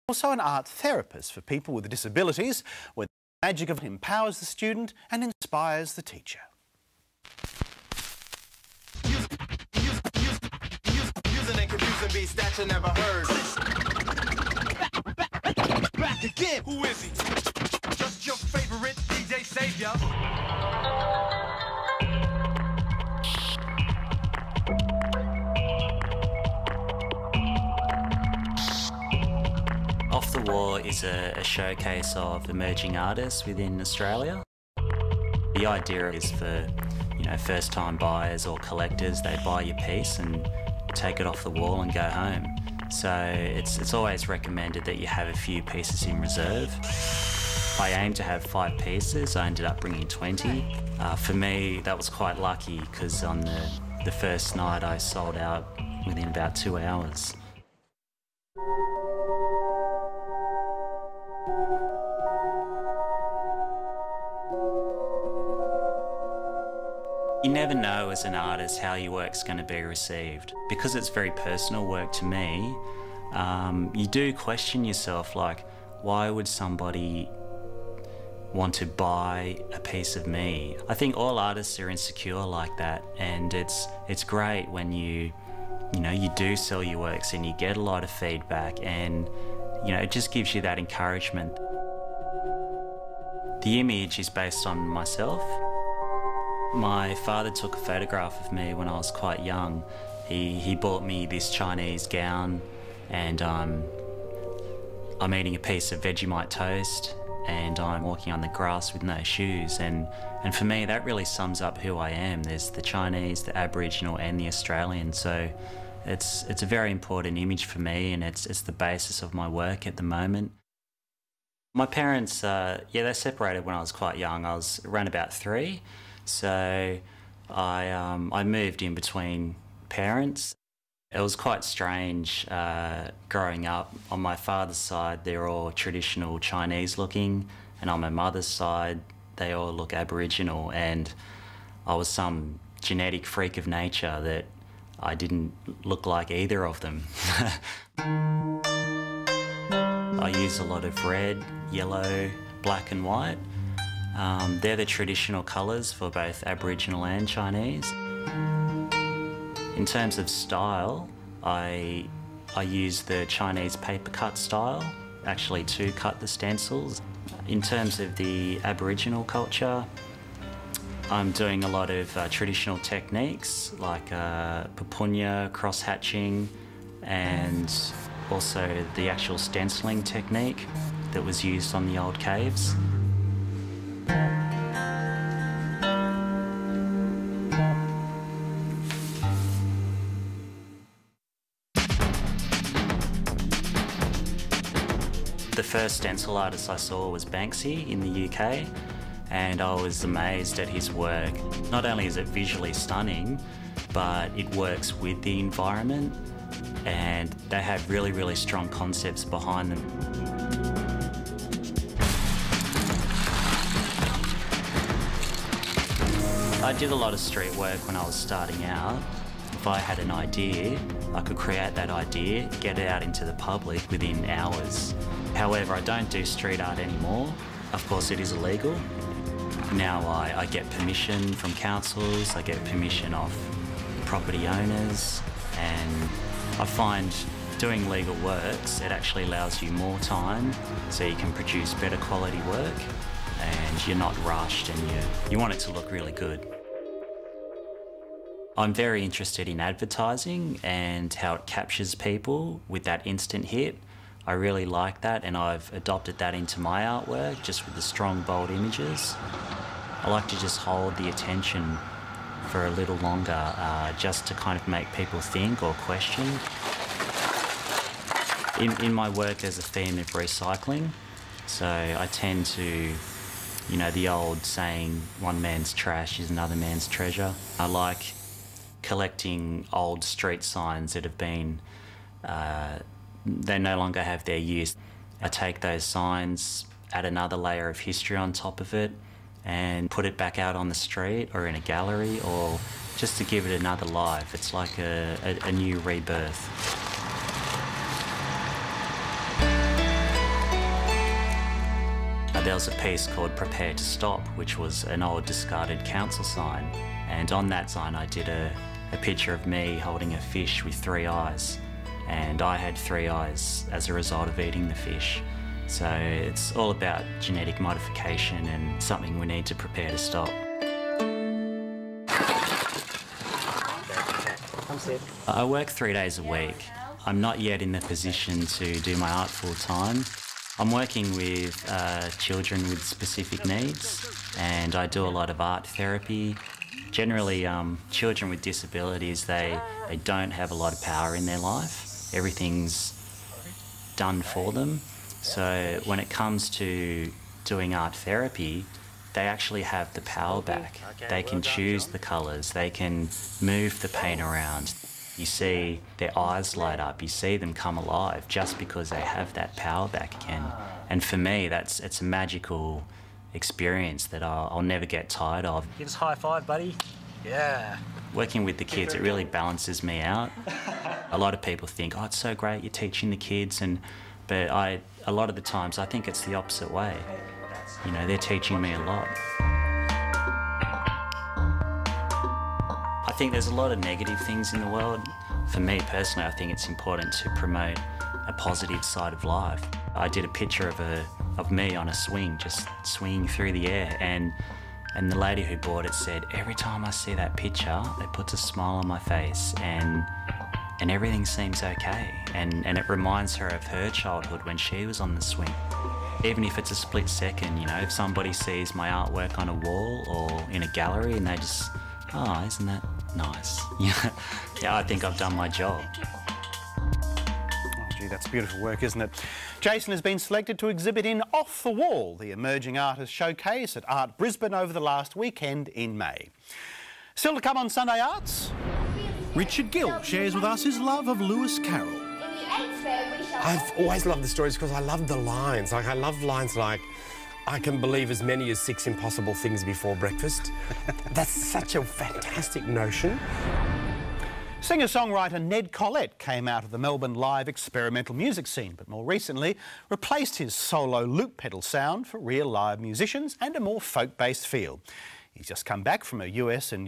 Also an art therapist for people with disabilities, where the magic of it empowers the student and inspires the teacher. Using and confusing beats that you never heard. Back again. Who is he? Just your favorite DJ Savior. Off the Wall is a showcase of emerging artists within Australia. The idea is for, first-time buyers or collectors. They buy your piece and take it off the wall and go home. So it's always recommended that you have a few pieces in reserve. I aimed to have 5 pieces. I ended up bringing 20. For me, that was quite lucky because on the first night I sold out within about 2 hours. You never know as an artist how your work's going to be received. Because it's very personal work to me, you do question yourself, like, why would somebody want to buy a piece of me? I think all artists are insecure like that, and it's great when you do sell your works and you get a lot of feedback, and it just gives you that encouragement. The image is based on myself. My father took a photograph of me when I was quite young. He bought me this Chinese gown, and I'm eating a piece of Vegemite toast, and I'm walking on the grass with no shoes, and for me that really sums up who I am. There's the Chinese, the Aboriginal and the Australian, so it's a very important image for me, and it's the basis of my work at the moment. My parents, they separated when I was quite young. I was around about 3. So I moved in between parents. It was quite strange growing up. On my father's side, they're all traditional Chinese looking, and on my mother's side, they all look Aboriginal, and I was some genetic freak of nature that I didn't look like either of them. I use a lot of red, yellow, black and white. They're the traditional colours for both Aboriginal and Chinese. In terms of style, I use the Chinese paper cut style, actually to cut the stencils. In terms of the Aboriginal culture, I'm doing a lot of traditional techniques like pupunya, cross-hatching, and also the actual stenciling technique that was used on the old caves. The first stencil artist I saw was Banksy in the UK, and I was amazed at his work. Not only is it visually stunning, but it works with the environment, and they have really, really strong concepts behind them. I did a lot of street work when I was starting out. If I had an idea, I could create that idea, get it out into the public within hours. However, I don't do street art anymore. Of course, it is illegal. Now I get permission from councils, I get permission off property owners, and I find doing legal works, it actually allows you more time so you can produce better quality work, and you're not rushed, and you want it to look really good. I'm very interested in advertising and how it captures people with that instant hit. I really like that, and I've adopted that into my artwork, just with the strong, bold images. I like to just hold the attention for a little longer, just to kind of make people think or question. In my work, there's a theme of recycling, so I tend to, the old saying, one man's trash is another man's treasure. I like collecting old street signs that have been, they no longer have their use. I take those signs, add another layer of history on top of it, and put it back out on the street or in a gallery, or just to give it another life. It's like a new rebirth. There was a piece called Prepare to Stop, which was an old discarded council sign. And on that sign I did a picture of me holding a fish with 3 eyes. And I had 3 eyes as a result of eating the fish. So it's all about genetic modification and something we need to prepare to stop. I work 3 days a week. I'm not yet in the position to do my art full time. I'm working with children with specific needs, and I do a lot of art therapy. Generally, children with disabilities, they don't have a lot of power in their life. Everything's done for them. So when it comes to doing art therapy, they actually have the power back. They can choose the colours, they can move the paint around. You see their eyes light up, you see them come alive just because they have that power back again. And for me, it's a magical experience that I'll never get tired of. Give us a high five, buddy. Yeah. Working with the kids, it really balances me out. A lot of people think, oh, it's so great you're teaching the kids, but a lot of the times I think it's the opposite way. You know, they're teaching me a lot. I think there's a lot of negative things in the world. For me personally, I think it's important to promote a positive side of life. I did a picture of me on a swing, just swinging through the air, and the lady who bought it said, every time I see that picture, it puts a smile on my face and everything seems okay. And it reminds her of her childhood when she was on the swing. Even if it's a split second, you know, if somebody sees my artwork on a wall or in a gallery and they just, oh, isn't that nice? Yeah, I think I've done my job. Oh, gee, that's beautiful work, isn't it? Jason has been selected to exhibit in Off the Wall, the Emerging Artist Showcase at Art Brisbane over the last weekend in May. Still to come on Sunday Arts, Richard Gill shares with us his love of Lewis Carroll. I've always loved the stories because I love the lines. Like, I love lines like, I can believe as many as 6 impossible things before breakfast. That's such a fantastic notion. Singer-songwriter Ned Collette came out of the Melbourne live experimental music scene, but more recently replaced his solo loop pedal sound for real live musicians and a more folk-based feel. He's just come back from a US and